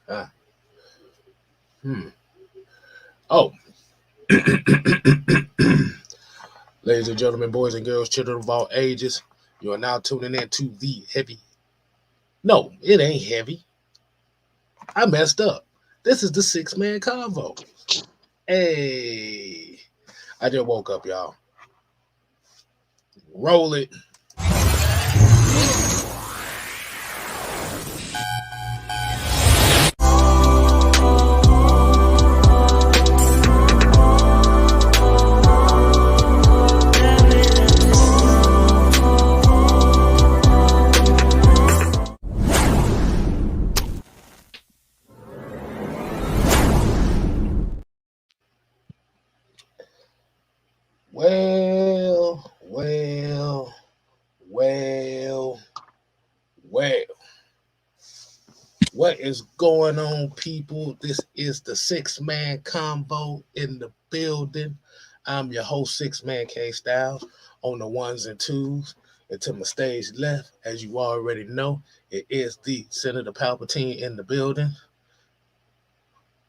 Uh, Oh, ladies and gentlemen, boys and girls, children of all ages, you are now tuning in to the heavy. No, it ain't heavy. I messed up. This is the six-man convo. Hey, I just woke up, y'all. Roll it. Well, well, well, well. What is going on, people? This is the six-man combo in the building. I'm your host, Six-Man K Styles, on the ones and twos. And to my stage left, as you already know, it is the Senator Palpatine in the building.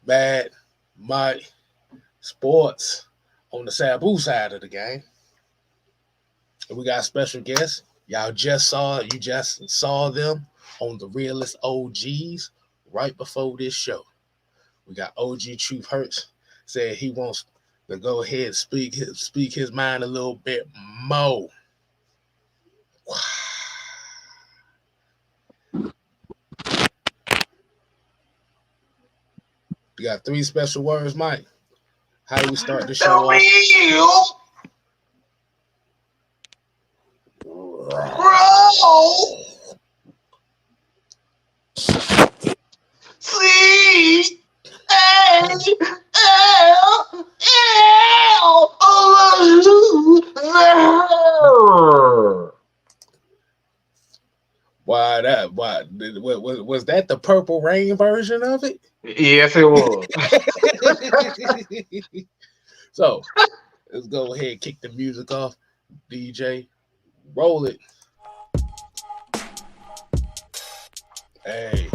Mad Mike Sports on the Sabu side of the game. And we got special guests. You just saw them on the Realest OGs right before this show. We got OG Truth Hurts said he wants to go ahead and speak his mind a little bit more. You got three special words, Mike. How do we start the show off? Why was that the Purple Rain version of it? Yes, it was. So let's go ahead and kick the music off. DJ, roll it. Hey.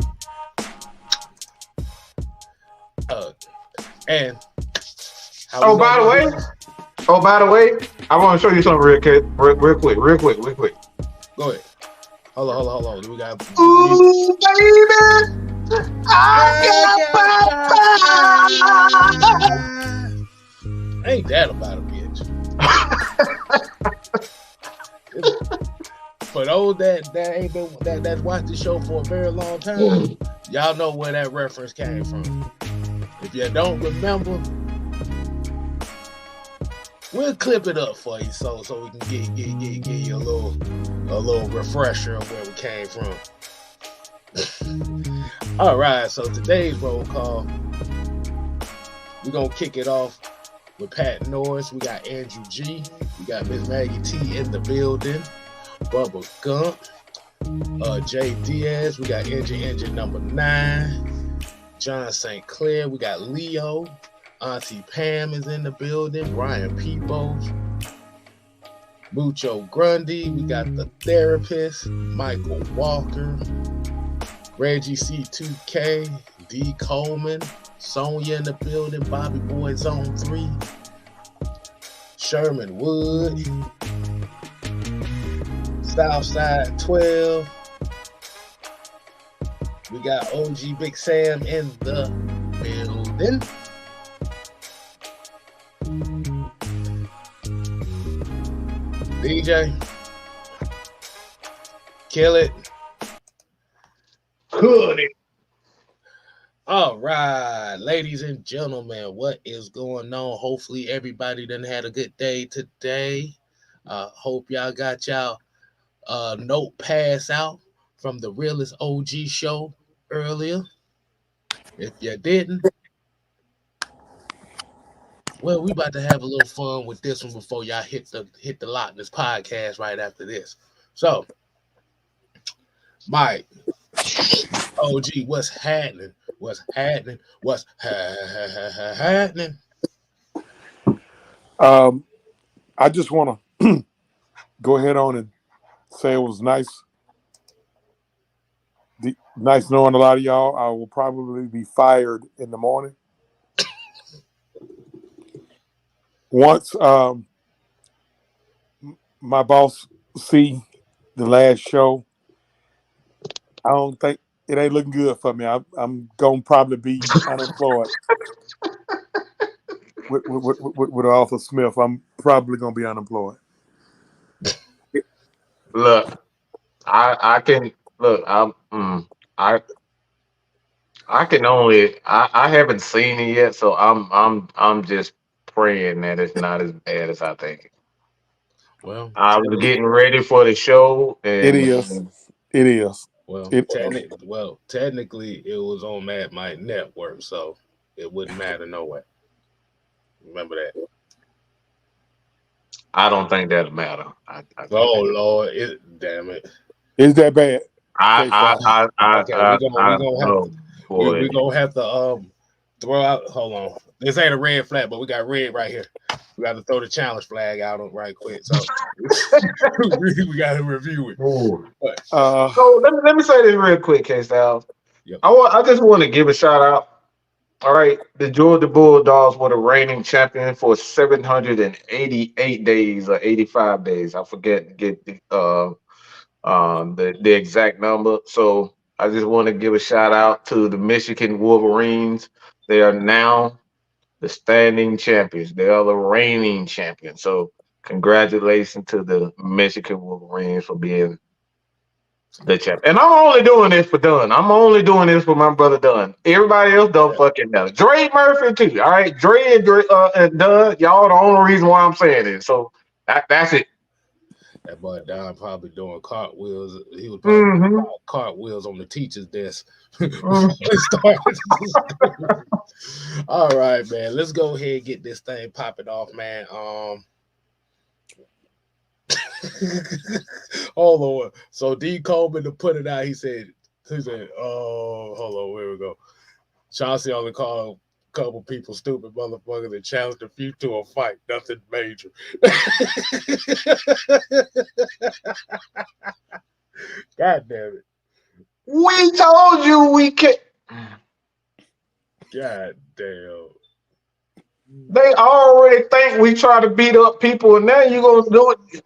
And by the way, I want to show you something real quick. Go ahead. Hold on. We got. Ooh, baby, Ain't that about a bitch? For those that's watched the show for a very long time, y'all know where that reference came from. If you don't remember, we'll clip it up for you so we can get you a little refresher of where we came from. All right, so today's roll call, we're gonna kick it off with Pat Norris. We got Andrew G. We got Miss Maggie T in the building. Bubba Gump. Jay Diaz. We got engine number 9. John St. Clair. We got Leo. Auntie Pam is in the building. Brian Peebles. Mucho Grundy. We got the therapist. Michael Walker. Reggie C2K. D. Coleman. Sonia in the building. Bobby Boy Zone 3. Sherman Wood. Southside 12. We got OG Big Sam in the building. DJ, kill it. Could it? All right, ladies and gentlemen, what is going on? Hopefully everybody done had a good day today. Hope y'all got y'all note pass out from the Realest OG show earlier. If you didn't, well, we about to have a little fun with this one before y'all hit the lot in this podcast right after this. So, Mike, OG, what's happening? I just want to go ahead on and say it was nice. Nice knowing a lot of y'all. I will probably be fired in the morning. Once my boss see the last show, I don't think it ain't looking good for me. I'm gonna probably be unemployed with Arthur Smith. I'm probably gonna be unemployed. Look, I can look. I can only. I haven't seen it yet, so I'm just praying that it's not as bad as I think. Well, I was getting ready for the show, It and is. It is. well, It, technically, it was on Mad Mike Network, so it wouldn't matter no way. Remember that. I don't think that'll matter. Oh Lord, damn it. is that bad? Okay, we boy. gonna have to throw out. Hold on, this ain't a red flag, but we got red right here. We got to throw the challenge flag out on right quick. So we got to review it. But, so let me say this real quick, K-Styles. Yep. I just want to give a shout out. All right, the Georgia Bulldogs were the reigning champion for 788 days or 85 days. I forget get the exact number. So I just want to give a shout out to the Michigan Wolverines. They are now the standing champions. They are the reigning champions. So congratulations to the Michigan Wolverines for being the champ. And I'm only doing this for Dunn. I'm only doing this for my brother Dunn. Everybody else don't fucking know. Dre Murphy too. All right, Dre and Dunn, y'all the only reason why I'm saying it. So that's it. That boy Don probably doing cartwheels. He was probably doing cartwheels on the teacher's desk. All right, man. Let's go ahead and get this thing popping off, man. Hold on. So D Coleman to put it out, he said, oh, hold on, where we go. Chauncey only called a couple people stupid motherfuckers that challenged the few to a fight. Nothing major. God damn it. We told you we can't. God damn. They already think we try to beat up people, and now you gonna do it.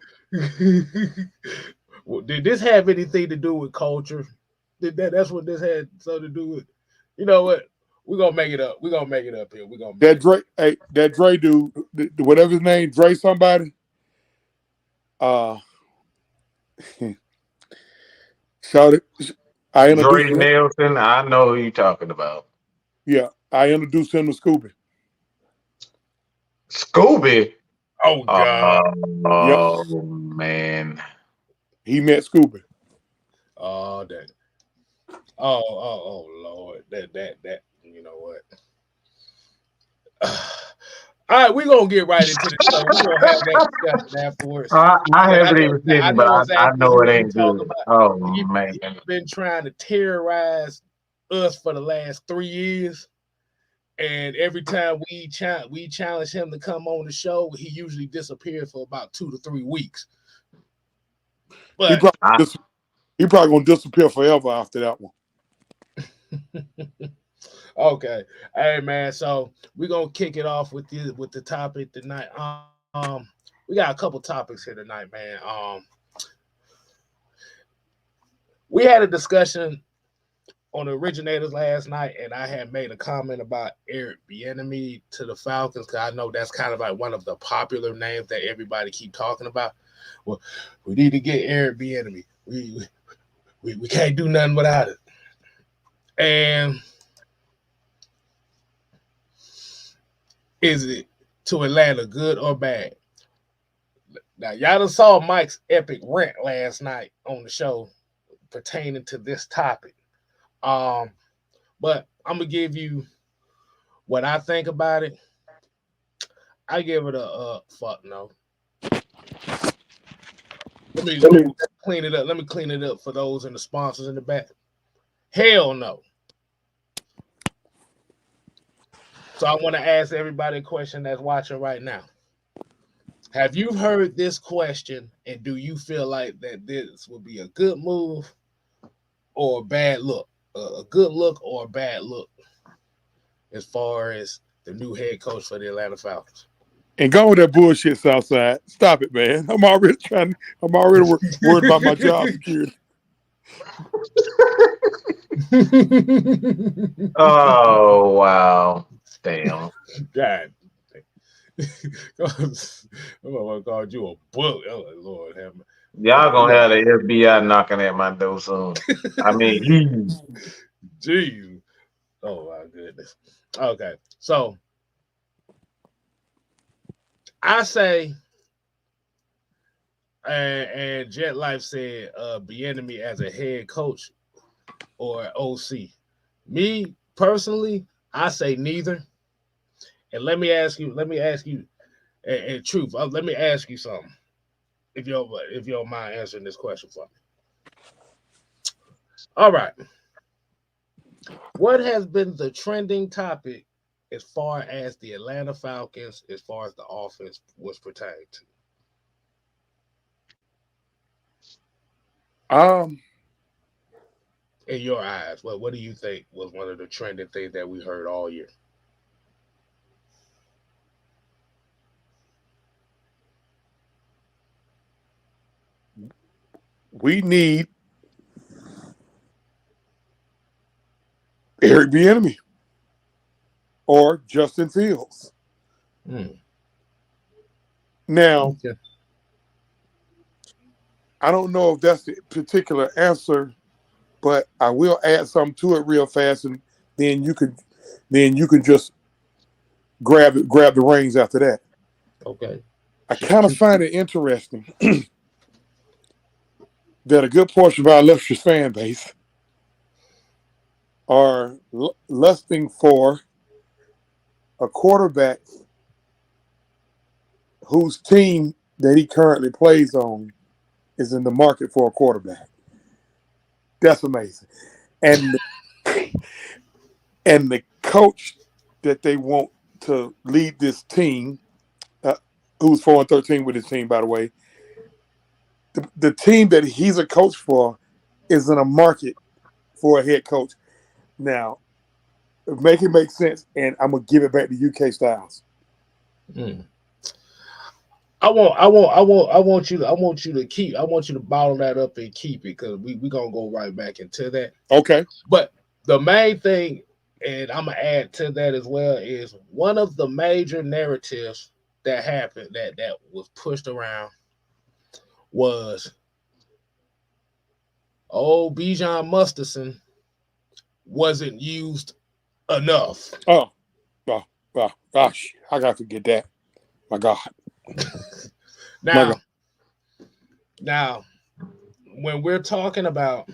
Well, did this have anything to do with culture? That's what this had something to do with. You know what? We're gonna make it up. We're gonna make it up here. We're gonna that Dre, hey, that Dre dude, whatever his name, Dre somebody. Shout it. I introduced Dre Nelson, I know who you're talking about. Yeah, I introduced him to Scooby. Scooby? Oh God! Oh man, he met Scooby. Oh that. Oh Lord, that. You know what? All right, we're gonna get right into the show. We're gonna have that discussion afterwards. I haven't even seen it, but I know it ain't good. Oh man, he's been trying to terrorize us for the last 3 years, and every time we challenge him to come on the show, he usually disappears for about 2 to 3 weeks. But he probably gonna disappear forever after that one. Okay, hey man, so we're gonna kick it off with the topic tonight. We got a couple topics here tonight, man. We had a discussion on the originators last night, and I had made a comment about Eric Bienemy to the Falcons, because I know that's kind of like one of the popular names that everybody keep talking about. Well, we need to get Eric Bienemy. We can't do nothing without it. And is it to Atlanta good or bad? Now, y'all done saw Mike's epic rant last night on the show pertaining to this topic. But I'm going to give you what I think about it. I give it a fuck no. Let me clean it up. Let me clean it up for those and the sponsors in the back. Hell no. So I want to ask everybody a question that's watching right now. Have you heard this question, and do you feel like that this would be a good move or a bad look? a good look or a bad look as far as the new head coach for the Atlanta Falcons? And go with that bullshit, Southside. Stop it, man. I'm already worried about my job security. Oh wow. Damn. God. I'm gonna call you a bully. Oh Lord have mercy. Y'all gonna Yeah. have the FBI knocking at my door soon. I mean, Jeez. Oh my goodness. Okay. So I say and Jet Life said Bienemy as a head coach or OC. Me personally, I say neither. And let me ask you, and truth, let me ask you something. If you don't mind answering this question for me. All right. What has been the trending topic as far as the Atlanta Falcons, as far as the offense was pertained Um, to? In your eyes, what do you think was one of the trending things that we heard all year? we need Eric Bienemy or Justin Fields. Now, Okay. I don't know if that's the particular answer, but I will add something to it real fast, and then you can just grab the reins after that. Okay. I kind of find it interesting that a good portion of our illustrious fan base are lusting for a quarterback whose team that he currently plays on is in the market for a quarterback. That's amazing. And the coach that they want to lead this team, who's 4-13 with his team, by the way, the team that he's a coach for is in a market for a head coach. Now, make it make sense, and I'm gonna give it back to UK Styles. I want you to bottle that up and keep it because we gonna go right back into that. Okay. But the main thing, and I'm gonna add to that as well, is one of the major narratives that happened that was pushed around was Bijan Musterson wasn't used enough. Oh, gosh, I got to forget that. My God. Now, when we're talking about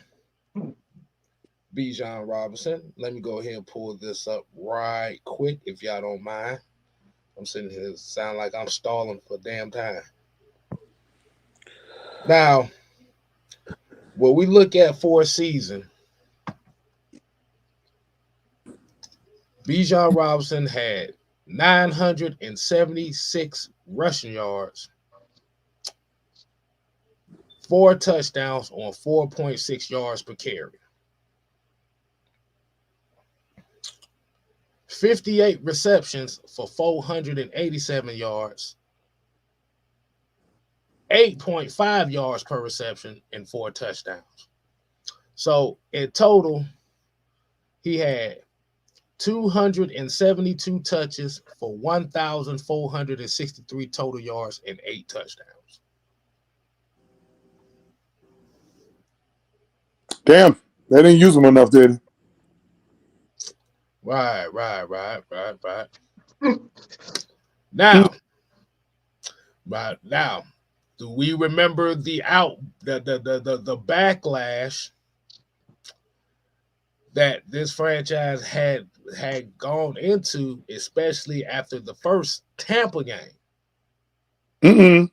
Bijan Robinson, let me go ahead and pull this up right quick, if y'all don't mind. I'm sitting here, sound like I'm stalling for damn time. Now, when we look at for a season, Bijan Robinson had 976 rushing yards, 4 touchdowns on 4.6 yards per carry. 58 receptions for 487 yards, 8.5 yards per reception, and 4 touchdowns. So in total, he had 272 touches for 1,463 total yards and 8 touchdowns. Damn, they didn't use him enough, did they? Right. Now, do we remember the backlash that this franchise had gone into, especially after the first Tampa game?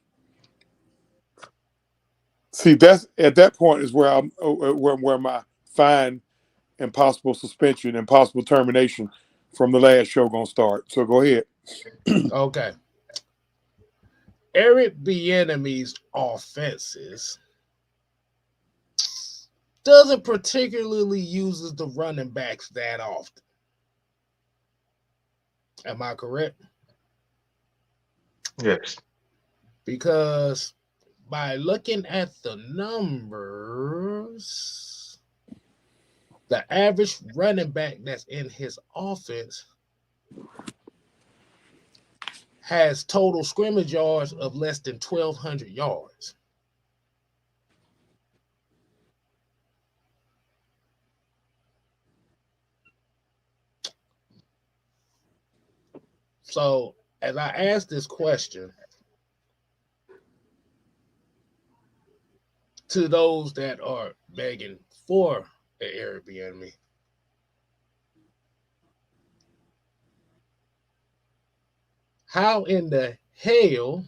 See, that's at that point is where I'm where my fine and possible suspension and possible termination from the last show gonna start. So go ahead. Okay. Eric Bienemy's offenses doesn't particularly uses the running backs that often. Am I correct? Yes. Because by looking at the numbers, the average running back that's in his offense has total scrimmage yards of less than 1,200 yards. So, as I ask this question to those that are begging for an Eric Bienemy, how in the hell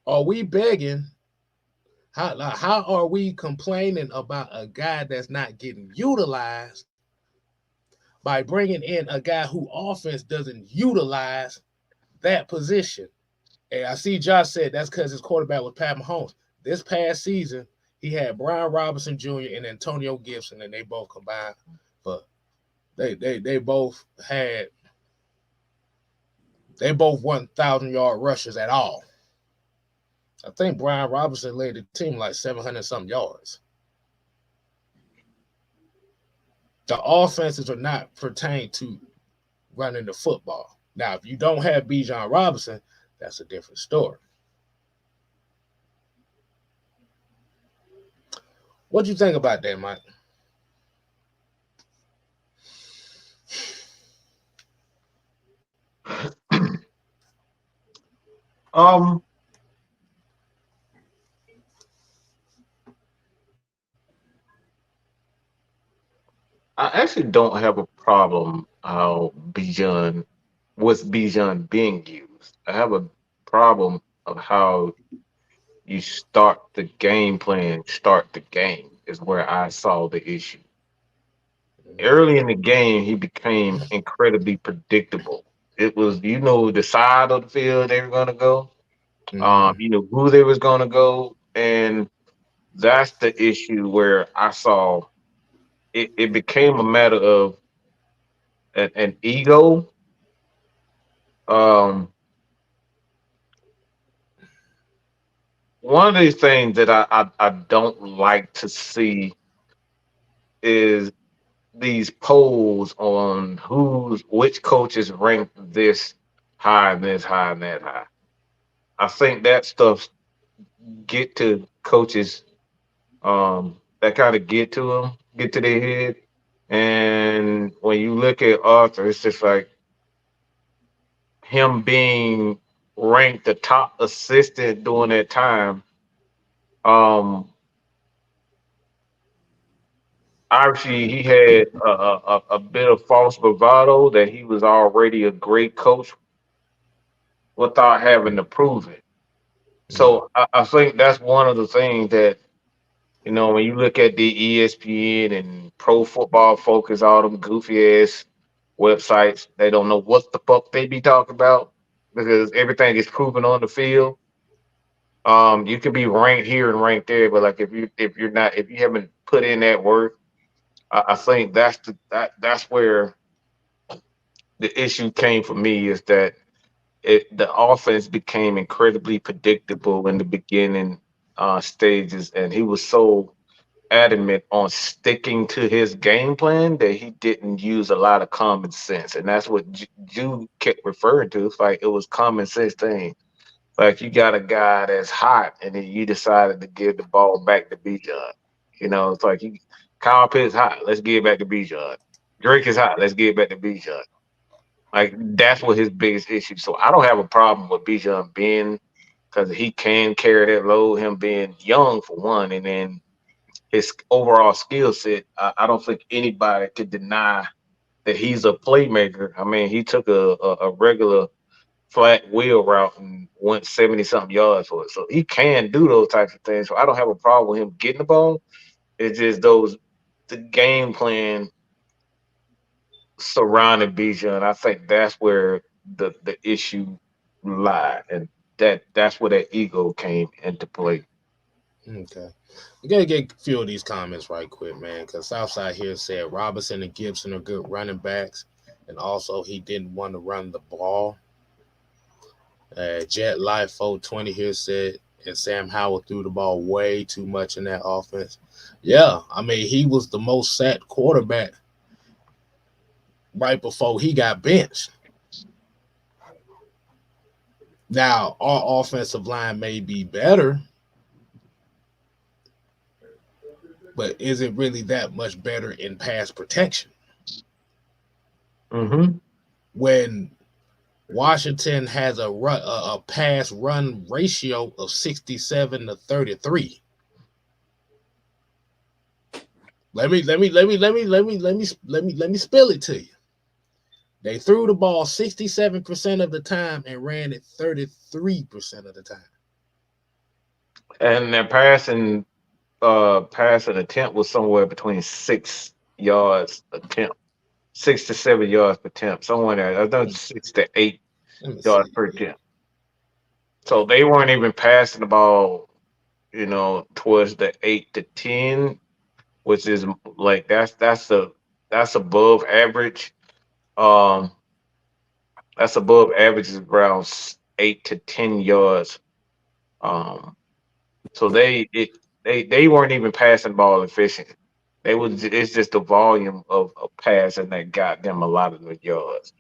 are we begging? How are we complaining about a guy that's not getting utilized by bringing in a guy who offense doesn't utilize that position? And I see Josh said that's because his quarterback was Pat Mahomes. This past season, he had Brian Robinson Jr. and Antonio Gibson, and they both combined, but they both had they both 1,000-yard rushers at all. I think Brian Robinson led the team like 700 something yards. The offenses are not pertained to running the football. Now, if you don't have Bijan Robinson, that's a different story. What do you think about that, Mike? Um, I actually don't have a problem how Bijan what's Bijan being used. I have a problem of how you start the game plan, start the game is where I saw the issue. Early in the game, he became incredibly predictable. It was, the side of the field they were going to go. Mm-hmm. You know who they was going to go, and that's the issue where I saw it became a matter of an ego. Um, one of these things that I don't like to see is these polls on which coaches rank this high and this high and that high. I think that stuff get to coaches that kind of get to them, get to their head. And when you look at Arthur, it's just like him being ranked the top assistant during that time. Um, Obviously, he had a bit of false bravado that he was already a great coach without having to prove it. Mm-hmm. So I think that's one of the things that, when you look at the ESPN and Pro Football Focus, all them goofy ass websites, they don't know what the fuck they be talking about because everything is proven on the field. You can be ranked here and ranked there, but like if you haven't put in that work, I think that's where the issue came for me is that the offense became incredibly predictable in the beginning stages, and he was so adamant on sticking to his game plan that he didn't use a lot of common sense, and that's what Jude kept referring to. It's like it was common sense thing. Like you got a guy that's hot, and then you decided to give the ball back to Bijan. It's like Kyle Pitts hot. Let's give it back to Bijan. Drake is hot. Let's give it back to Bijan. Like that's what his biggest issue. So I don't have a problem with Bijan being because he can carry that load. Him being young for one, and then his overall skill set. I don't think anybody could deny that he's a playmaker. I mean, he took a regular flat wheel route and went 70 something yards for it. So he can do those types of things. So I don't have a problem with him getting the ball. It's just the game plan surrounding Bijan. I think that's where the issue lied, and that's where that ego came into play. Okay. We gotta get a few of these comments right quick, man, because Southside here said Robinson and Gibson are good running backs, and also he didn't want to run the ball. Jet Life 420 here said, and Sam Howell threw the ball way too much in that offense. Yeah, I mean, he was the most sacked quarterback right before he got benched. Now, our offensive line may be better, but is it really that much better in pass protection? Mm-hmm. When Washington has a pass run ratio of 67-33. Let me spill it to you. They threw the ball 67% of the time and ran it 33% of the time. And their passing attempt was somewhere between 6 yards attempt, 6 to 7 yards per attempt, somewhere there. I think 6 to 8 yards per attempt. So they weren't even passing the ball, towards the 8 to 10, which is like that's above average. Um, that's above average is around 8 to 10 yards. Um, so they weren't even passing the ball efficient. It's just the volume of passing that got them a lot of the yards.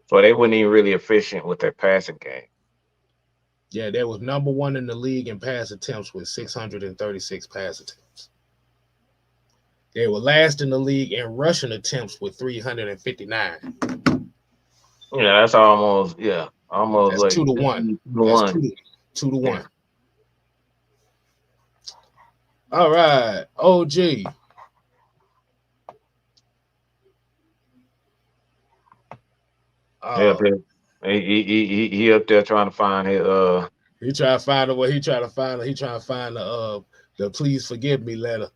So they weren't even really efficient with their passing game. Yeah, they was number one in the league in pass attempts with 636 pass attempts. They were last in the league in rushing attempts with 359. Yeah, that's almost That's like 2-1. 2 to 1. That's 2-1. Yeah. All right, OG. Yeah, but he up there trying to find his He trying to find what he trying to find. He trying to find the please forgive me letter.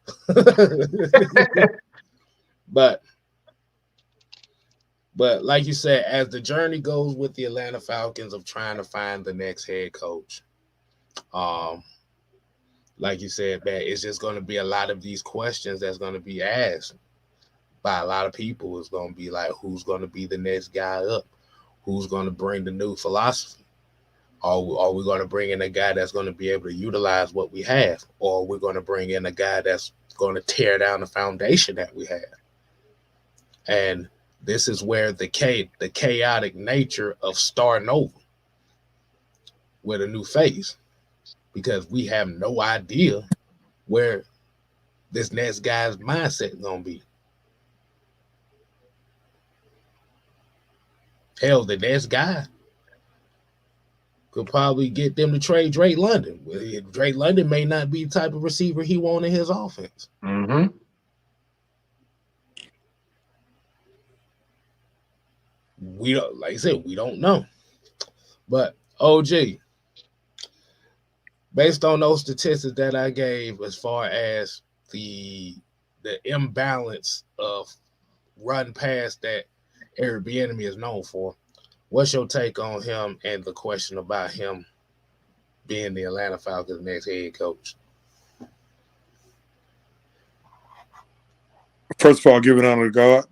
but like you said, as the journey goes with the Atlanta Falcons of trying to find the next head coach, like you said, man, it's just going to be a lot of these questions that's going to be asked by a lot of people. It's going to be like, who's going to be the next guy up? Who's going to bring the new philosophy? Are we going to bring in a guy that's going to be able to utilize what we have? Or are we going to bring in a guy that's going to tear down the foundation that we have? And this is where the chaotic nature of starting over with a new face, because we have no idea where this next guy's mindset is going to be. Hell, the next guy could probably get them to trade Drake London. Drake London may not be the type of receiver he wanted in his offense. Mm-hmm. We don't, like I said, we don't know. But OG, based on those statistics that I gave, as far as the imbalance of run pass that Eric Bienemy is known for, what's your take on him and the question about him being the Atlanta Falcons' next head coach? First of all, give it honor to God.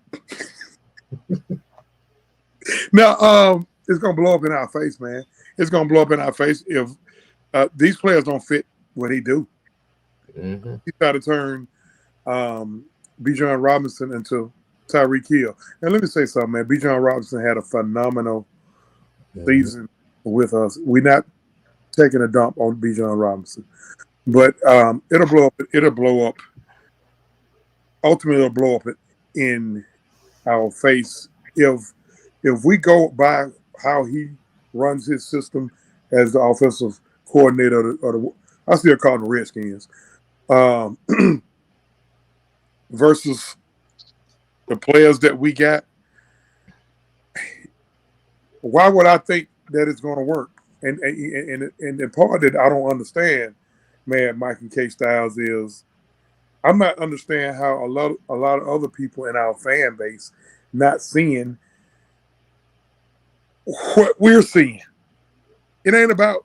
Now, it's gonna blow up in our face, man. It's gonna blow up in our face if these players don't fit what he do. Mm-hmm. He tried to turn Bijan Robinson into Tyreek Hill. And let me say something, man. Bijan Robinson had a phenomenal season with us. We're not taking a dump on Bijan Robinson, but it'll blow up. It'll blow up. Ultimately, it'll blow up in our face if we go by how he runs his system as the offensive coordinator or the I still call them the Redskins, versus the players that we got. Why would I think that it's going to work? And the part that I don't understand, man, Mike and K Styles, is I'm not understanding how a lot of other people in our fan base not seeing what we're seeing. It ain't about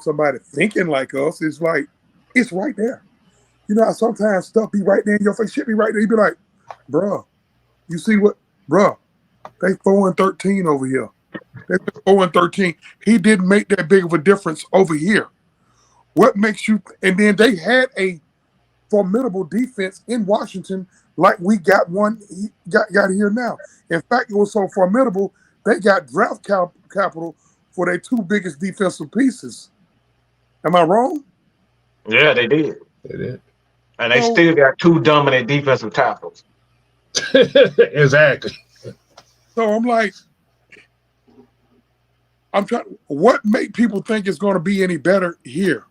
somebody thinking like us, it's like, it's right there. How sometimes stuff be right there in your face, shit be right there. You be like, bruh, you see what, bruh, they 4-13 over here. They 4-13. He didn't make that big of a difference over here. What makes you, and then they had a formidable defense in Washington like we got here now. In fact, it was so formidable, they got draft capital for their two biggest defensive pieces. Am I wrong? Yeah, they did. They did. And they still got two dominant defensive tackles. Exactly. So I'm like, what make people think it's going to be any better here?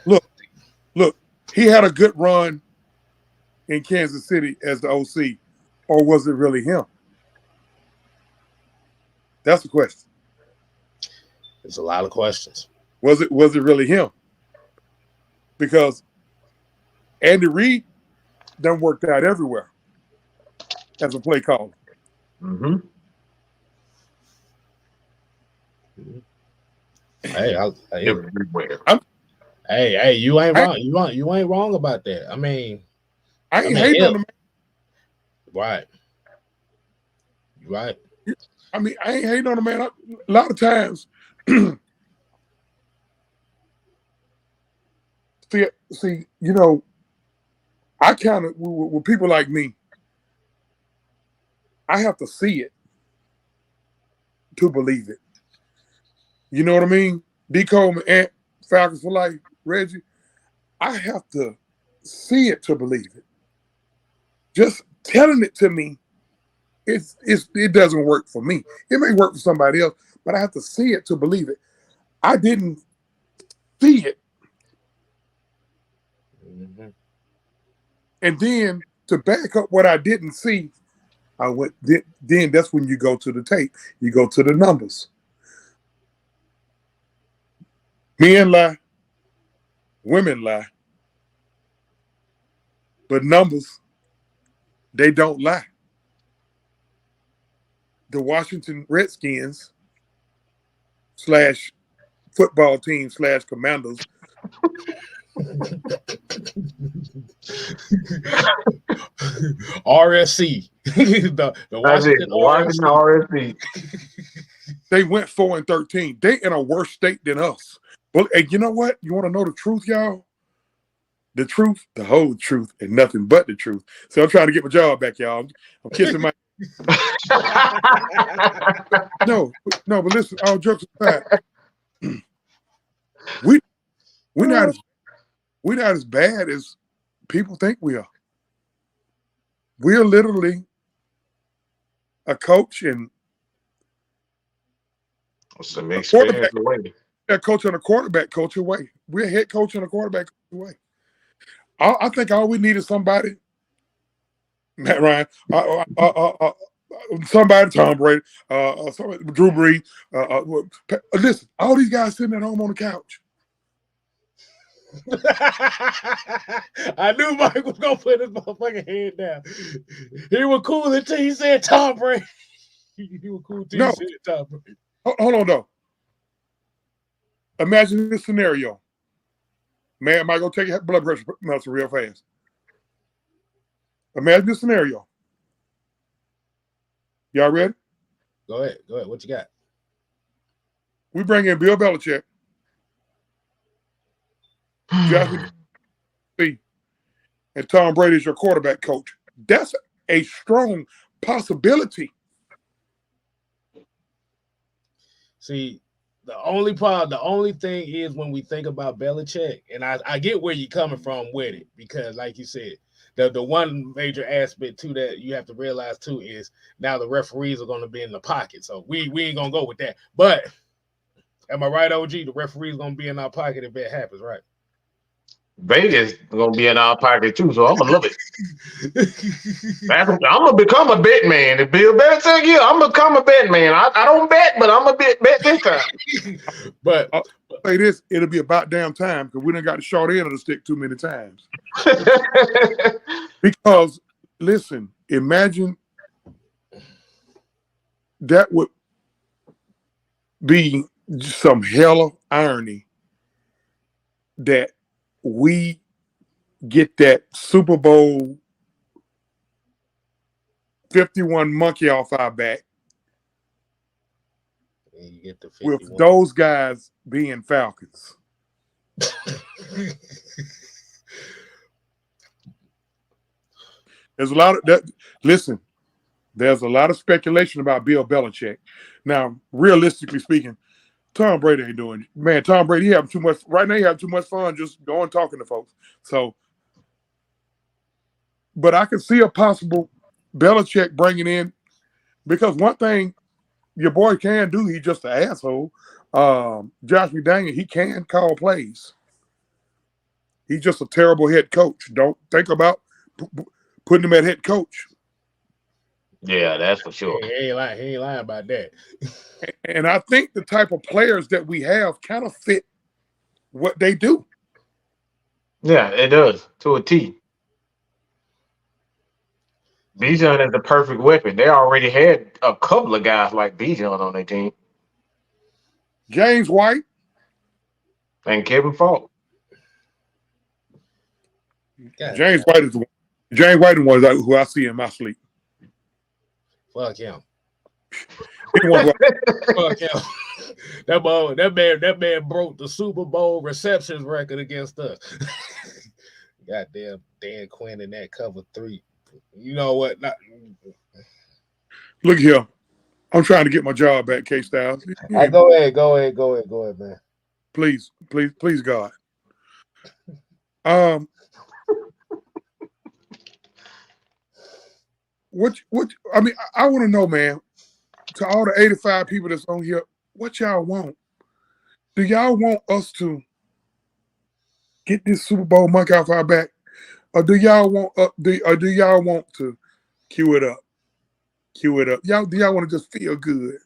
Look, he had a good run in Kansas City as the OC, or was it really him? That's the question. There's a lot of questions. Was it really him? Because Andy Reid done worked out everywhere as a play caller. Mm-hmm. Hey, Everywhere. Hey, you ain't wrong. You ain't wrong about that. I mean, I ain't hating on the man. Right. You right. I mean, I ain't hating on the man. A lot of times, see, I kind of, with people like me, I have to see it to believe it. You know what I mean? D. Coleman, Ant, Falcons for life, Reggie. I have to see it to believe it. Just telling it to me, it doesn't work for me. It may work for somebody else, but I have to see it to believe it. I didn't see it. Mm-hmm. And then to back up what I didn't see, I went. Then that's when you go to the tape. You go to the numbers. Men lie, women lie, but numbers, they don't lie. The Washington Redskins / football team / Commanders. RSC. the Washington RSC. They went 4-13. They in a worse state than us. Well, and you know what? You want to know the truth, y'all? The truth, the whole truth, and nothing but the truth. So I'm trying to get my job back, y'all. I'm kissing my. No, but listen. All jokes aside, we're not as bad as people think we are. We're literally a coach and some experience away. A coach and a quarterback coach away. We're a head coach and a quarterback coach away. I think all we need is somebody, Matt Ryan, somebody, Tom Brady, somebody, Drew Brees. Listen, all these guys sitting at home on the couch. I knew Mike was gonna put his motherfucking head down. He was cool until he said Tom Brady. He was cool until he said Tom Brady. Hold on, though. Imagine this scenario. Man, am I going to take your blood pressure medicine real fast? Imagine this scenario. Y'all ready? Go ahead. What you got? We bring in Bill Belichick, Johnson, and Tom Brady is your quarterback coach. That's a strong possibility. See, the only thing is when we think about Belichick, and I get where you're coming from with it, because like you said, the one major aspect to that you have to realize too is now the referees are going to be in the pocket. So we ain't going to go with that. But am I right, OG? The referees going to be in our pocket if that happens, right? Vegas gonna be in our pocket too, so I'm gonna love it. I'm gonna become a bet man. If Bill Belichick here, I'm gonna become a bet man. I don't bet, but I'm gonna bet this time. But I'll say this: it'll be about damn time because we done got the short end of the stick too many times. Because listen, imagine that would be some hella. irony that we get that Super Bowl 51 monkey off our back And you get the with 51. those guys being Falcons. There's a lot of that. Listen, there's a lot of speculation about Bill Belichick. Now, realistically speaking, Tom Brady ain't doing. Man, Tom Brady, he having too much right now. He having too much fun just going talking to folks. So, but I can see a possible Belichick bringing in, because one thing your boy can do, he's just an asshole. Josh McDaniel, he can call plays. He's just a terrible head coach. Don't think about putting him at head coach. Yeah, that's for sure. He ain't lying about that. And I think the type of players that we have kind of fit what they do. Yeah, it does to a T. Bijan is the perfect weapon. They already had a couple of guys like Bijan on their team, James White, and Kevin Falk. God, James White is the one. James White is the one who I see in my sleep. fuck him. He the one who Fuck him. That man broke the Super Bowl receptions record against us. Goddamn Dan Quinn in that cover 3. You know what? Look here. I'm trying to get my job back, K-Styles. Go ahead, man. Please, God. What I mean, I want to know, man, to all the 85 people that's on here, what y'all want? Do y'all want us to get this Super Bowl monkey off our back? Or do y'all want do y'all want to cue it up? Do y'all want to just feel good?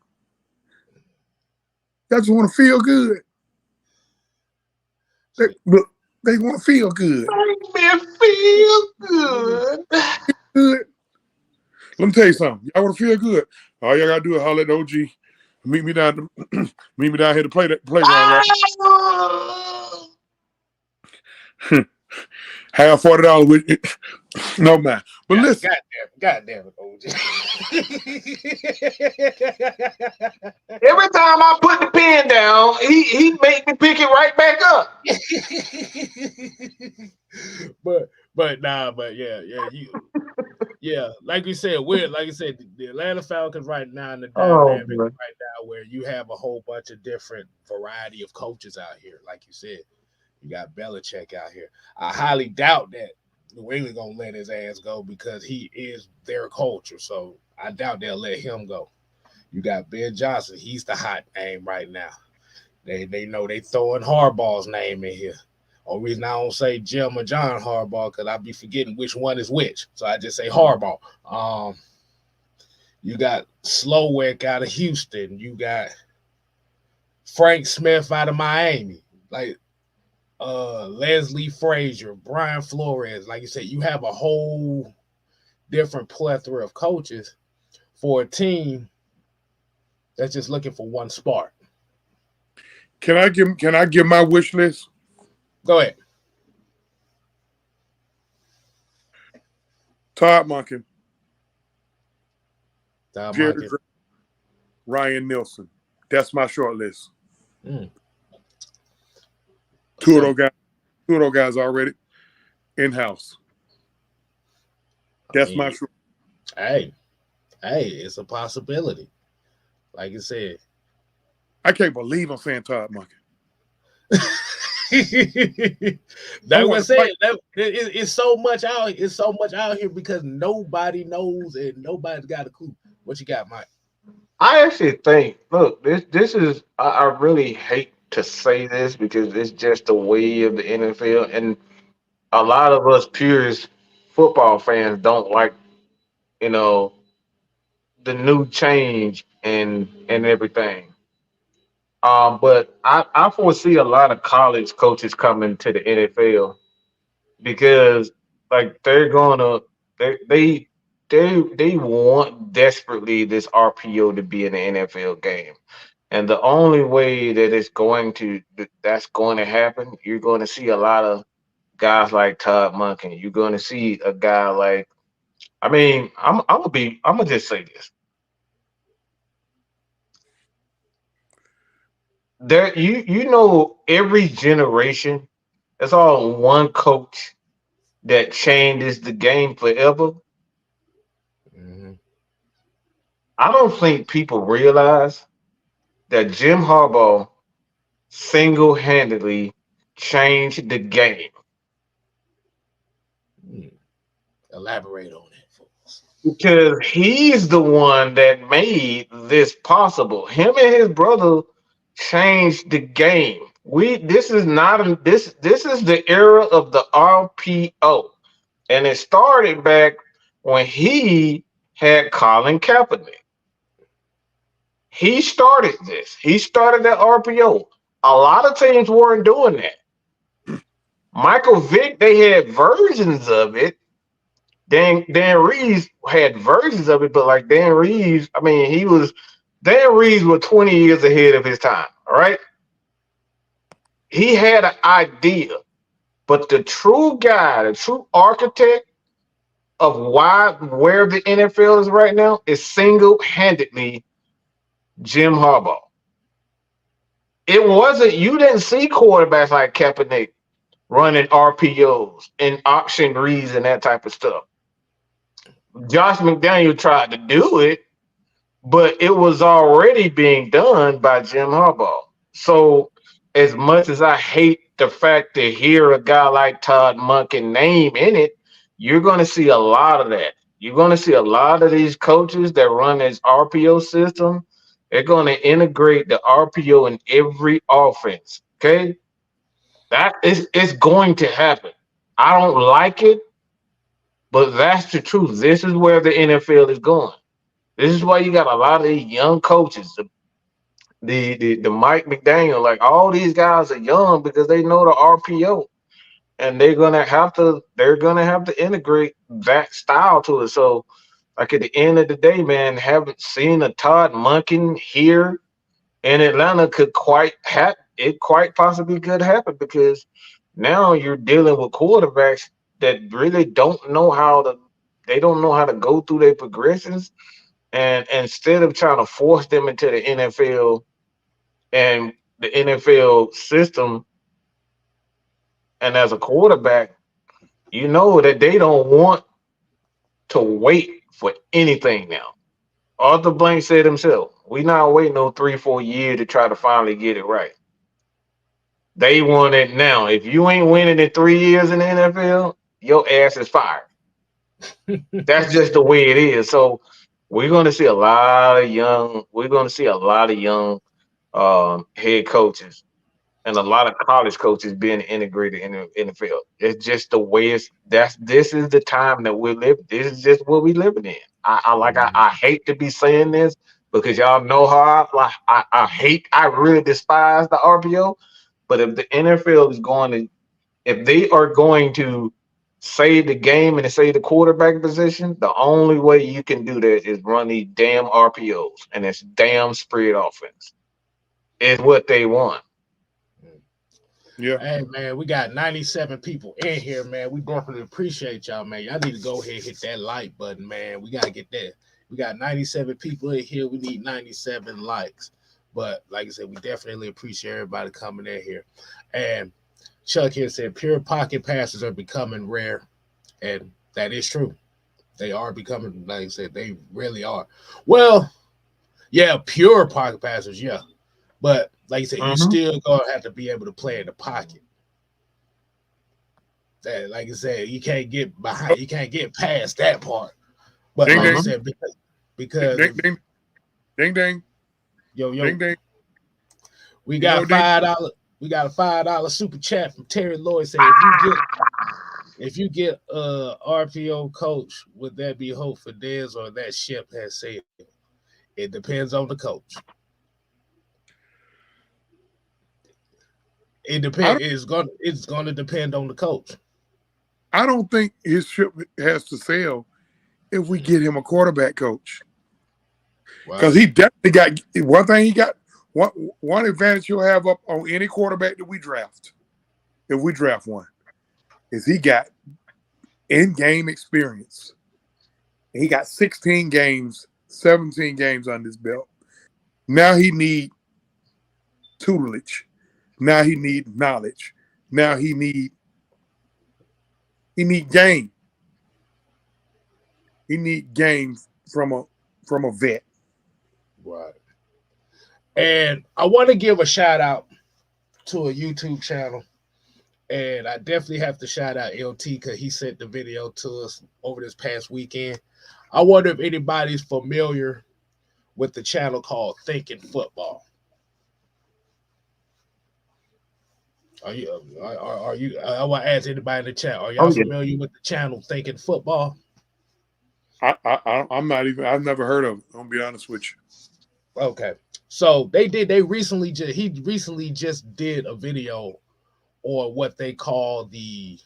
Y'all just want to feel good. They want to feel good. Make me feel good. Good. Let me tell you something. Y'all want to feel good? All y'all gotta do is holler at OG. Meet me down here to play that playground. Right? Have $40 with it. No man. But listen. God damn it, OG. Every time I put the pen down, he make me pick it right back up. Yeah, like we said, the Atlanta Falcons right now in the dynamic right now, where you have a whole bunch of different variety of coaches out here. Like you said, you got Belichick out here. I highly doubt that New England gonna let his ass go because he is their culture. So I doubt they'll let him go. You got Ben Johnson. He's the hot name right now. They know they throwing Harbaugh's name in here. Only reason I don't say Jim or John Harbaugh because I be forgetting which one is which. So I just say Harbaugh. You got Slowick out of Houston. You got Frank Smith out of Miami. Like Leslie Frazier, Brian Flores. Like you said, you have a whole different plethora of coaches for a team that's just looking for one spark. Can I give my wish list? Go ahead. Todd Monken. Monken. Ryan Nielsen. That's my short list. Mm. Two of those guys already in-house. That's my short. Hey, it's a possibility. Like you said. I can't believe I'm saying Todd Monken. That's what I'm saying. It's so much out. It's so much out here because nobody knows and nobody's got a clue. What you got, Mike? I actually think, look, this is. I really hate to say this because it's just the way of the NFL, and a lot of us purist football fans don't like, the new change and everything. But I foresee a lot of college coaches coming to the NFL because like they're gonna they want desperately this RPO to be in the NFL game. And the only way that that's going to happen, you're going to see a lot of guys like Todd Monken. You're going to see a guy like, I mean, I'm gonna just say this. Every generation, it's all one coach that changes the game forever. Mm-hmm. I don't think people realize that Jim Harbaugh single-handedly changed the game Elaborate on it, folks. because he's the one that made this possible. Him and his brother changed the game. This is not this is the era of the RPO, and it started back when he had Colin Kaepernick. He started this. He started that RPO. A lot of teams weren't doing that. Michael Vick, they had versions of it. Dan Reeves had versions of it, but like Dan Reeves, I mean, Dan Reeves was 20 years ahead of his time. All right. He had an idea, but the true guy, the true architect of where the NFL is right now is single-handedly Jim Harbaugh. It wasn't, you didn't see quarterbacks like Kaepernick running RPOs and option reads and that type of stuff. Josh McDaniel tried to do it, but it was already being done by Jim Harbaugh. So as much as I hate the fact to hear a guy like Todd Monken name in it, you're going to see a lot of that. You're going to see a lot of these coaches that run this RPO system. They're going to integrate the RPO in every offense. Okay, it's going to happen. I don't like it, but that's the truth. This is where the NFL is going. This is why you got a lot of these young coaches. The Mike McDaniel, like all these guys are young because they know the RPO, and they're gonna have to integrate that style to it. So, like at the end of the day, man, haven't seen a Todd Monken here in Atlanta quite possibly could happen because now you're dealing with quarterbacks that really don't know how to go through their progressions, and instead of trying to force them into the NFL and the NFL system, and as a quarterback, you know that they don't want to wait for anything now. Arthur Blank said himself, we not waiting no 3-4 years to try to finally get it right. They want it now. If you ain't winning in 3 years in the NFL, your ass is fired. That's just the way it is. So we're going to see a lot of young head coaches and a lot of college coaches being integrated in the NFL. It's just the way this is the time that we're living. This is just what we're living in. I hate to be saying this because y'all know how I really despise the RPO. But if the NFL if they are going to save the game and to save the quarterback position, the only way you can do that is run these damn RPOs and it's damn spread offense. It's what they want. Yeah. Hey, man, we got 97 people in here, man. We definitely appreciate y'all, man. Y'all need to go ahead and hit that like button, man. We got to get there. We got 97 people in here. We need 97 likes. But like I said, we definitely appreciate everybody coming in here. And Chuck here said pure pocket passes are becoming rare. And that is true. They are becoming, like I said, they really are. Well, yeah, pure pocket passers, yeah. But like I said, you still gonna have to be able to play in the pocket. That, like I said, you can't get behind, you can't get past that part. But like I said, because ding ding. Yo, ding, ding. We got $5. We got a $5 super chat from Terry Lloyd saying if you get a RPO coach, would that be hope for Dez or that ship has sailed? It depends on the coach. It depends. It's gonna depend on the coach. I don't think his ship has to sail if we get him a quarterback coach. Because he definitely got one thing. He got one advantage you'll have up on any quarterback that we draft, if we draft one, is he got in-game experience. He got 16 games, 17 games on his belt. Now he need tutelage. Now he need knowledge. Now he need game. He need game from a vet. Right. And I want to give a shout out to a YouTube channel. And I definitely have to shout out LT because he sent the video to us over this past weekend. I wonder if anybody's familiar with the channel called Thinking Football. Are you? I want to ask anybody in the chat. Are y'all familiar with the channel Thinking Football? I'm not even. I've never heard of it. I'm gonna be honest with you. Okay, so he recently just did a video on what they call the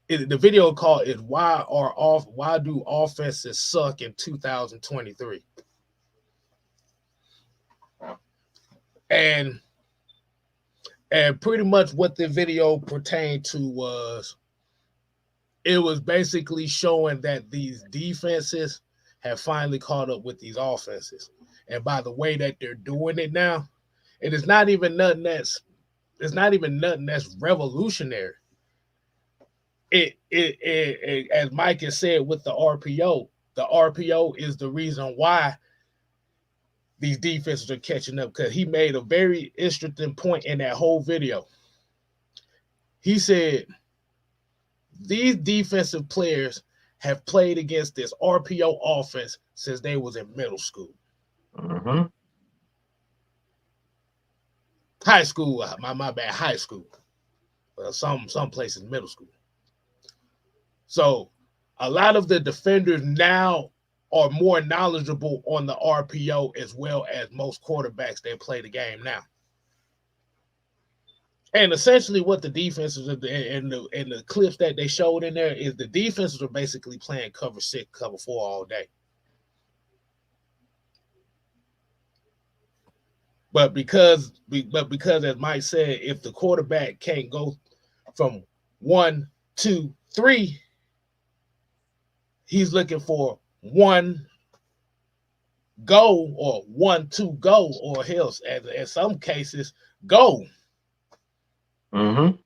video called is why do offenses suck in 2023? And pretty much what the video pertained to was it was basically showing that these defenses have finally caught up with these offenses. And by the way that they're doing it now, it is not even nothing that's revolutionary. It as Mike has said with the RPO is the reason why these defenses are catching up, because he made a very interesting point in that whole video. He said these defensive players have played against this RPO offense since they was in middle school. Mm-hmm. High school, my bad, high school. Well, some places middle school. So a lot of the defenders now are more knowledgeable on the RPO as well as most quarterbacks that play the game now. And essentially what the defenses and the clips that they showed in there is the defenses are basically playing cover 6, cover 4 all day. But because as Mike said, if the quarterback can't go from 1, 2, 3, he's looking for 1 go or 1, 2 go, or hell, in some cases, go. Mm-hmm.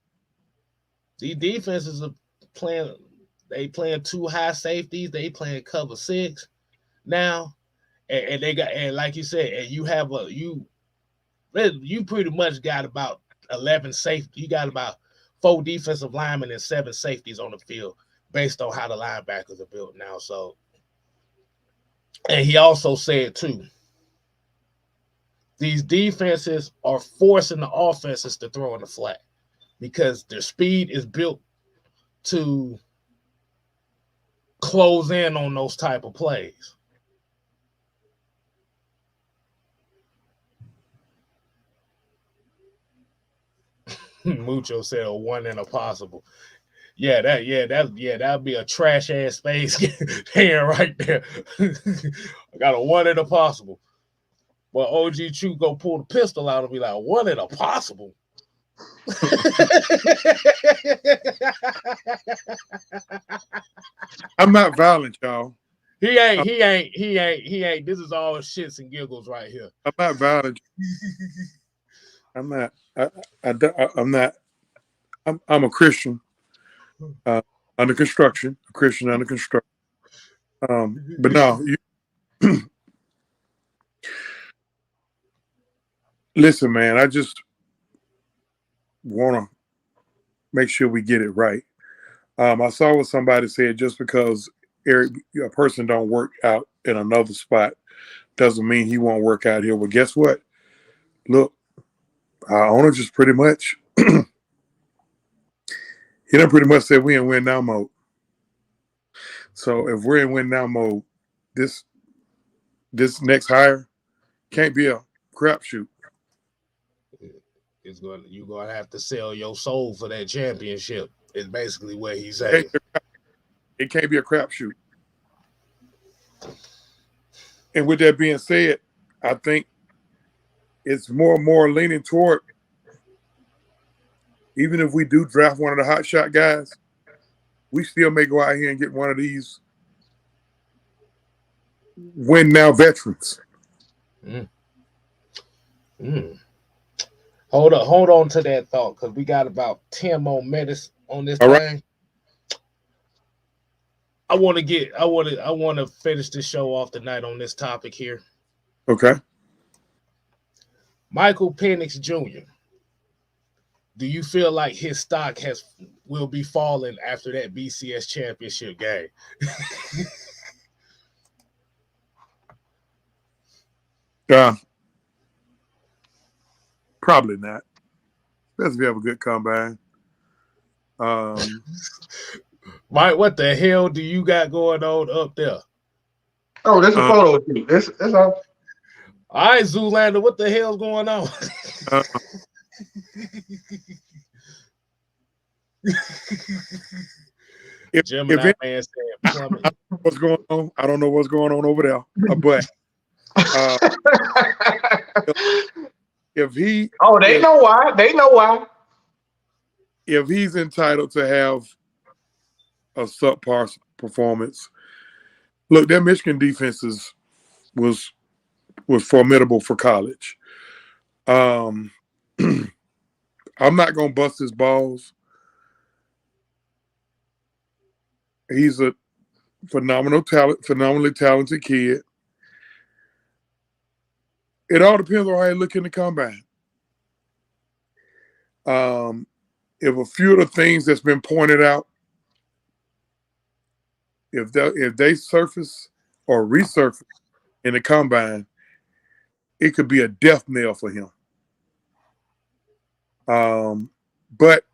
These defenses are playing 2 high safeties, they playing cover 6 now, and they got, and like you said, and you have you pretty much got about 11 safety. You got about 4 defensive linemen and 7 safeties on the field based on how the linebackers are built now. So, and he also said too, these defenses are forcing the offenses to throw in the flat because their speed is built to close in on those type of plays. Mucho said a 1 in a possible. That'd be a trash ass space hand right there. I got a 1 in a possible. Well, OG Chu go pull the pistol out and be like, 1 in a possible. I'm not violent, y'all. He ain't. This is all shits and giggles right here. I'm not violent. I'm not. I'm not. I'm a Christian under construction. A Christian under construction. But no, listen, man. I just want to make sure we get it right. I saw what somebody said. Just because a person don't work out in another spot doesn't mean he won't work out here. Well, guess what? Look, our owner just pretty much he done pretty much said we in win now mode. So if we're in win now mode, this next hire can't be a crapshoot. You're gonna have to sell your soul for that championship. Is basically what he's saying. It can't be a crapshoot. And with that being said, I think it's more and more leaning toward, even if we do draft one of the hot shot guys, we still may go out here and get one of these win now veterans. Hold on to that thought, because we got about 10 more minutes on this thing. Right. I want to finish this show off tonight on this topic here. Okay. Michael Penix Jr. Do you feel like his stock will be falling after that BCS championship game? Probably not. Especially if you have a good combine. Mike, what the hell do you got going on up there? Oh, there's a photo. That's all. All right, Zoolander, what the hell's going on? Gemini man said, what's going on? I don't know what's going on over there, but if he, they know why. They know why. If he's entitled to have a subpar performance, look, that Michigan defense was formidable for college. I'm not gonna bust his balls. He's a phenomenally talented kid. It all depends on how you look in the combine. If a few of the things that's been pointed out, if they surface or resurface in the combine, it could be a death knell for him. But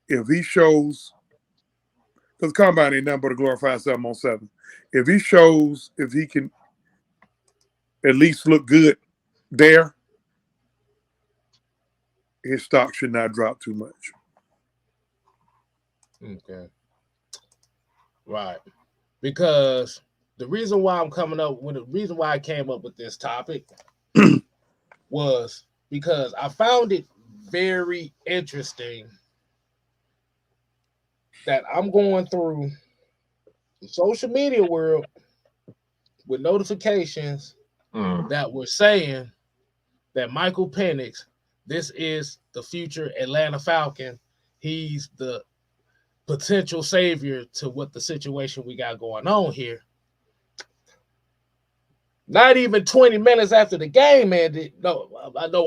if he shows, because combine ain't nothing but a glorified 7-on-7. If he shows, if he can at least look good there, his stock should not drop too much. Okay. Right. Because the reason why I came up with this topic was because I found it very interesting that I'm going through the social media world with notifications that were saying that Michael Penix, this is the future Atlanta Falcon. He's the potential savior to what the situation we got going on here. Not even 20 minutes after the game ended. No,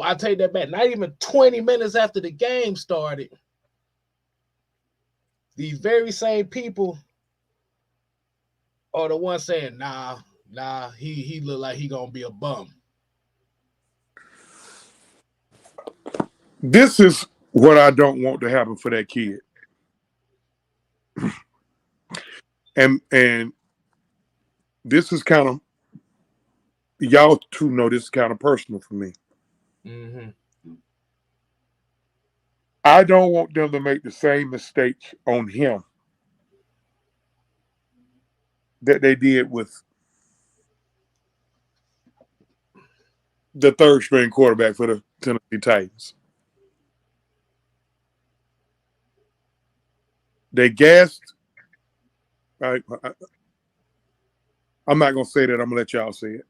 I take that back. Not even 20 minutes after the game started, these very same people are the ones saying, nah, he look like he gonna be a bum. This is what I don't want to happen for that kid. And this is kind of, y'all two know this is kind of personal for me. Mm-hmm. I don't want them to make the same mistake on him that they did with the third string quarterback for the Tennessee Titans. They gassed. I'm not going to say that. I'm going to let y'all say it.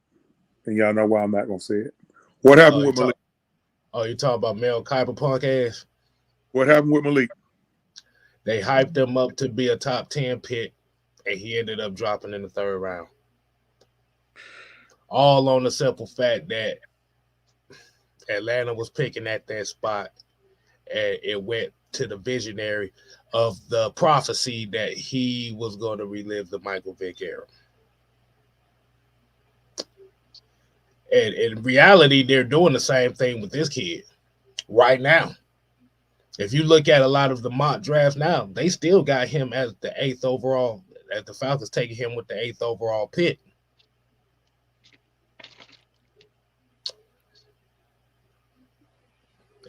And y'all know why I'm not going to say it. What happened with Malik? You talking about Mel Kiper punk ass? What happened with Malik? They hyped him up to be a top 10 pick, and he ended up dropping in the third round. All on the simple fact that Atlanta was picking at that spot, and it went to the visionary of the prophecy that he was going to relive the Michael Vick era. And in reality, they're doing the same thing with this kid right now. If you look at a lot of the mock drafts now, they still got him as the 8th overall, as the Falcons taking him with the 8th overall pick.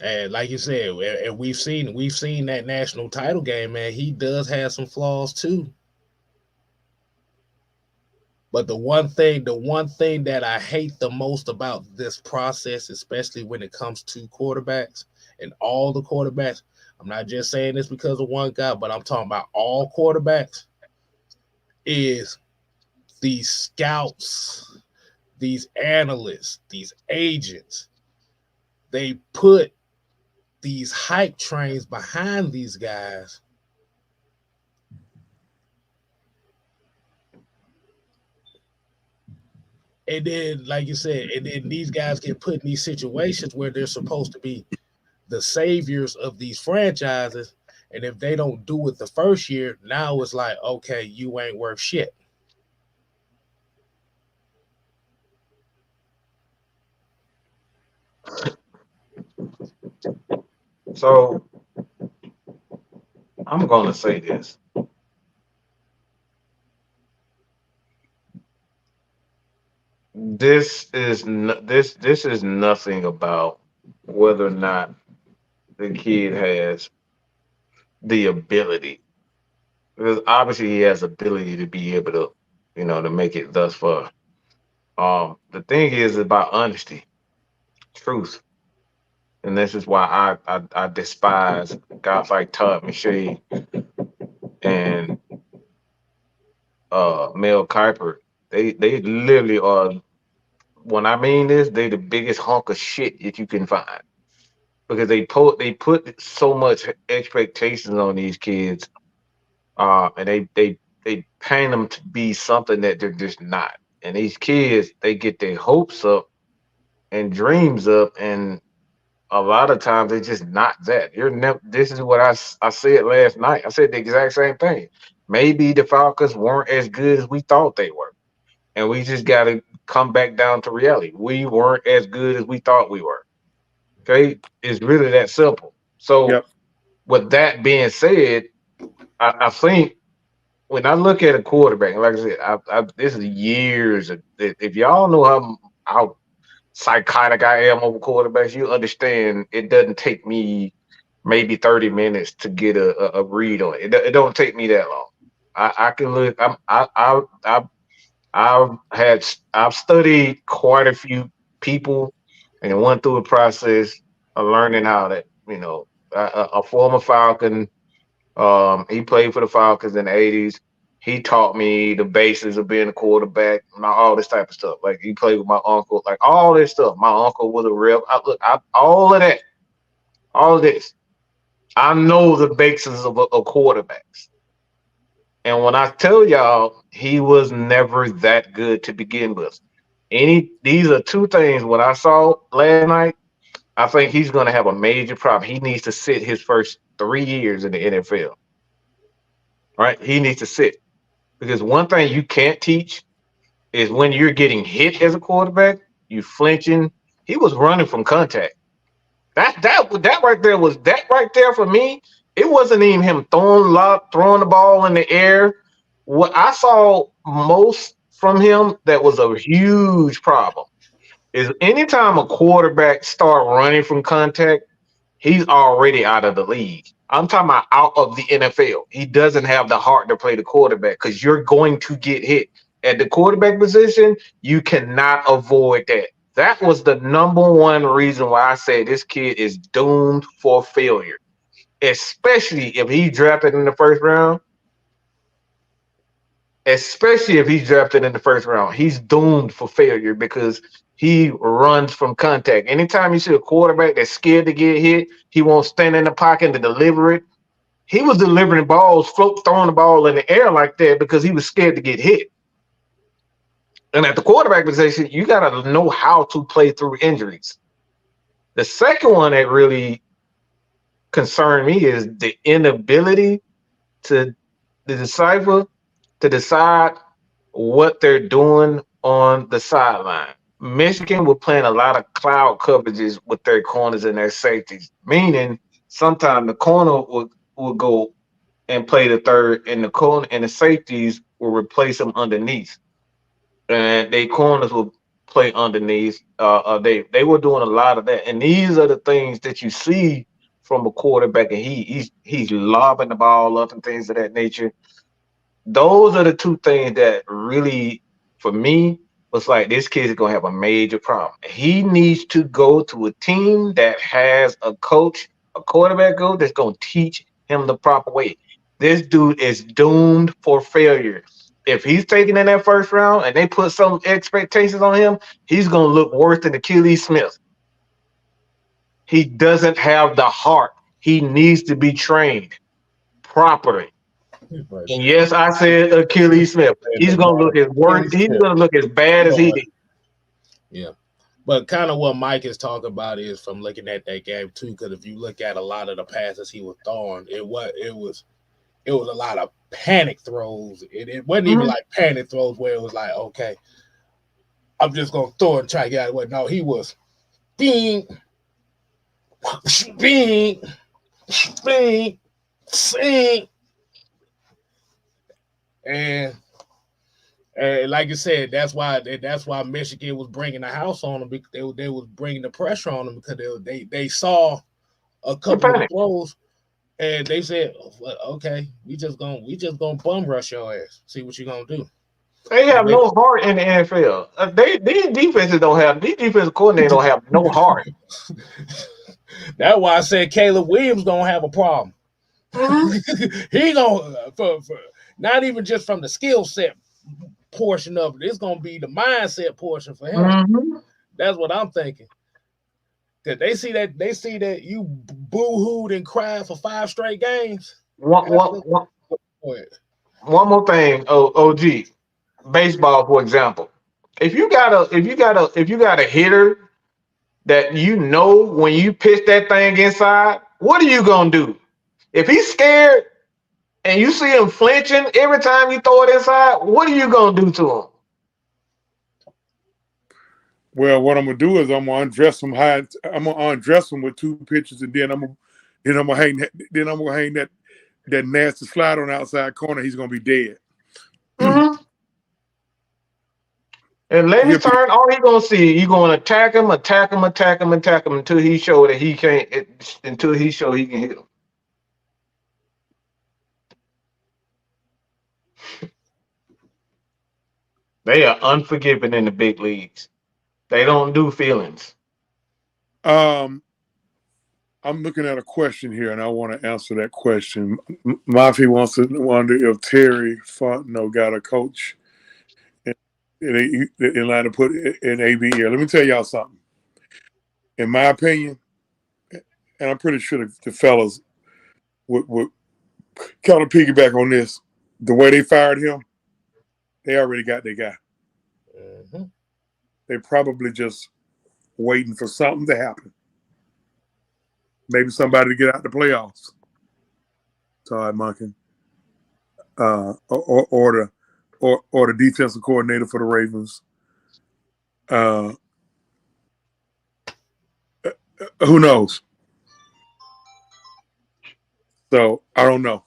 And like you said, and we've seen that national title game, man. He does have some flaws too. But the one thing that I hate the most about this process, especially when it comes to quarterbacks and all the quarterbacks, I'm not just saying this because of one guy, but I'm talking about all quarterbacks, is these scouts, these analysts, these agents. They put these hype trains behind these guys. And then, like you said, and then these guys get put in these situations where they're supposed to be the saviors of these franchises. And if they don't do it the first year, now it's like, okay, you ain't worth shit. So I'm gonna say this. This is nothing about whether or not the kid has the ability. Because obviously he has ability to be able to, to make it thus far. The thing is about honesty, truth. And this is why I despise guys like Todd McShay and Mel Kiper. They literally are, when I mean this, they the biggest hunk of shit that you can find. Because they put so much expectations on these kids, and they paint them to be something that they're just not. And these kids, they get their hopes up and dreams up, and a lot of times they're just not that. You're never. This is what I said last night. I said the exact same thing. Maybe the Falcons weren't as good as we thought they were, and we just got to come back down to reality. We weren't as good as we thought we were. Okay, it's really that simple. So, Yep. with that being said, I think when I look at a quarterback, like I said, this is years. If y'all know how psychotic I am over quarterbacks, you understand it doesn't take me maybe 30 minutes to get a read on it. It don't take me that long. I can look. I've studied quite a few people and went through a process of learning how that a former Falcon. He played for the Falcons in the '80s. He taught me the basis of being a quarterback, all this type of stuff. Like he played with my uncle, like all this stuff. My uncle was a rep. All of that, all of this. I know the basis of quarterbacks. And when I tell y'all, he was never that good to begin with. These are two things. What I saw last night, I think he's going to have a major problem. He needs to sit his first 3 years in the NFL. Right? He needs to sit because one thing you can't teach is when you're getting hit as a quarterback, you flinching. He was running from contact. That right there for me. It wasn't even him throwing the ball in the air. What I saw most from him that was a huge problem is anytime a quarterback start running from contact, he's already out of the league. I'm talking about out of the NFL. He doesn't have the heart to play the quarterback because you're going to get hit. At the quarterback position, you cannot avoid that. That was the number one reason why I say this kid is doomed for failure, especially if he's drafted in the first round. Especially if he's drafted in the first round, he's doomed for failure because he runs from contact. Anytime you see a quarterback that's scared to get hit, he won't stand in the pocket to deliver it. He was delivering balls, throwing the ball in the air like that because he was scared to get hit. And at the quarterback position, you got to know how to play through injuries. The second one that really concerned me is the inability to decipher, to decide what they're doing on the sideline. Michigan were playing a lot of cloud coverages with their corners and their safeties, meaning sometimes the corner would go and play the third, and the corner and the safeties will replace them underneath, and they corners will play underneath. They were doing a lot of that, and these are the things that you see from a quarterback, and he's lobbing the ball up and things of that nature. Those are the two things that really for me was like, this kid is gonna have a major problem. He needs to go to a team that has a coach, a quarterback coach that's gonna teach him the proper way. This dude is doomed for failure. If he's taken in that first round and they put some expectations on him, he's gonna look worse than Achilles Smith. He doesn't have the heart. He needs to be trained properly. And yes, I said Achilles Smith. He's gonna look as worse. He's gonna look as bad as he did. Yeah, but kind of what Mike is talking about is from looking at that game too. Because if you look at a lot of the passes he was throwing, it was a lot of panic throws. It wasn't even like panic throws where it was like, okay, I'm just gonna throw it and try to get out of the way. No, he was bing, bing, bing, sing. And like you said, that's why Michigan was bringing the house on them, because they was bringing the pressure on them, because they saw a couple of throws and they said, okay, we just gonna bum rush your ass. See what you gonna do. They have no heart in the NFL. These defenses defensive coordinators don't have no heart. That's why I said Caleb Williams gonna have a problem. He gonna for not even just from the skill set portion of it. It's gonna be the mindset portion for him. That's what I'm thinking. Cause they see that you boo-hooed and cried for 5 straight games. One more thing, OG. Baseball, for example. If you got a hitter that you know when you pitch that thing inside, what are you gonna do? If he's scared and you see him flinching every time you throw it inside, what are you gonna do to him? Well, what I'm gonna do is I'm gonna undress him high. I'm gonna undress him with 2 pitches, and then I'm gonna hang that nasty slide on the outside corner. He's gonna be dead. And Lenny's turn, all he's gonna see, you're gonna attack him until he show that he can't. Until he show he can hit him. They are unforgiving in the big leagues. They don't do feelings. I'm looking at a question here, and I want to answer that question. Mafi wants to wonder if Terry Fontenot got a coach in line to put in AB here. Let me tell y'all something. In my opinion, and I'm pretty sure the fellas would kind of piggyback on this, the way they fired him, they already got their guy. They probably just waiting for something to happen. Maybe somebody to get out the playoffs. Todd Monken. Or the defensive coordinator for the Ravens. Who knows? So I don't know.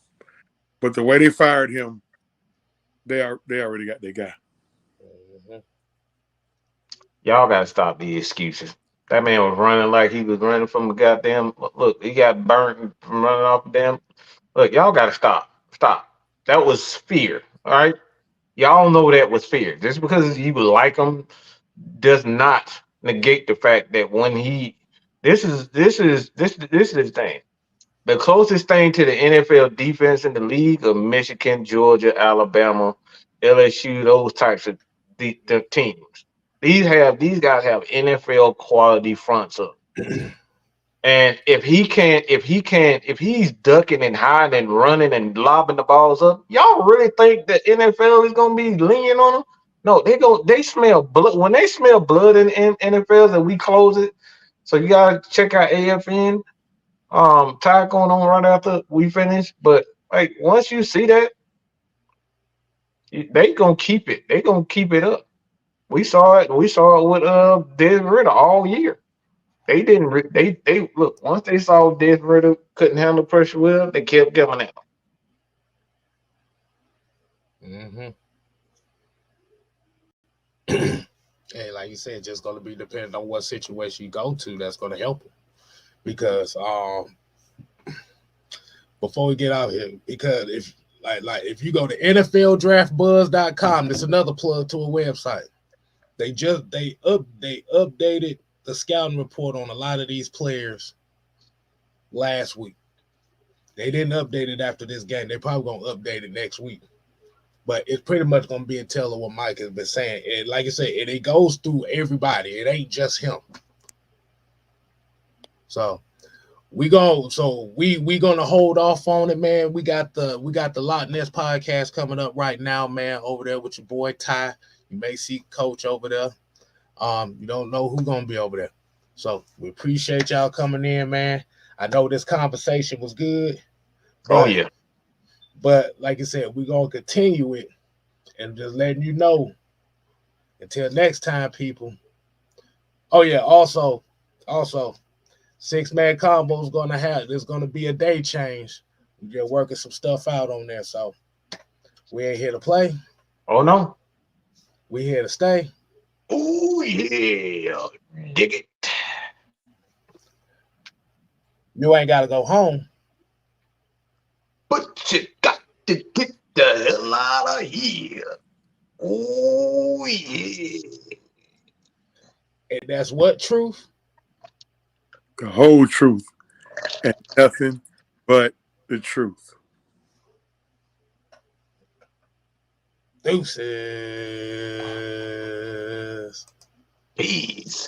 But the way they fired him, they already got their guy. Y'all gotta stop the excuses. That man was running like he was running from a goddamn. Look, he got burnt from running off the damn. Look, y'all gotta stop. Stop. That was fear. All right. Y'all know that was fear. Just because you would like him does not negate the fact that when he. This is the thing. The closest thing to the NFL defense in the league are Michigan, Georgia, Alabama, LSU, those types of the teams. These guys have NFL quality fronts up. And if he's ducking and hiding and running and lobbing the balls up, y'all really think that NFL is gonna be lenient on them? No, they smell blood. When they smell blood in NFLs and we close it, so you gotta check out AFN. Tie going on right after we finish. But like once you see that, they gonna keep it. They gonna keep it up. We saw it with Des Ridder all year. They didn't. They look once they saw Des Ridder couldn't handle pressure well, they kept giving out. And like you said, just gonna be dependent on what situation you go to. That's gonna help them. Because before we get out here, because if Like if you go to NFLDraftBuzz.com, that's another plug to a website. They updated the scouting report on a lot of these players last week. They didn't update it after this game. They're probably gonna update it next week. But it's pretty much gonna be a tell of what Mike has been saying. And like I said, it goes through everybody. It ain't just him. So we gonna hold off on it, man. We got the Loch Ness podcast coming up right now, man. Over there with your boy Ty. You may see Coach over there. You don't know who's gonna be over there. So we appreciate y'all coming in, man. I know this conversation was good. Oh yeah. But like I said, we're gonna continue it and just letting you know until next time, people. Oh yeah, also 6-man combo is there's gonna be a day change. We're just working some stuff out on there. So we ain't here to play. Oh no. We here to stay. Oh yeah. Dig it. You ain't gotta go home. But you got to get the hell out of here. Oh yeah. And that's what truth? The whole truth and nothing but the truth. Deuces. Peace.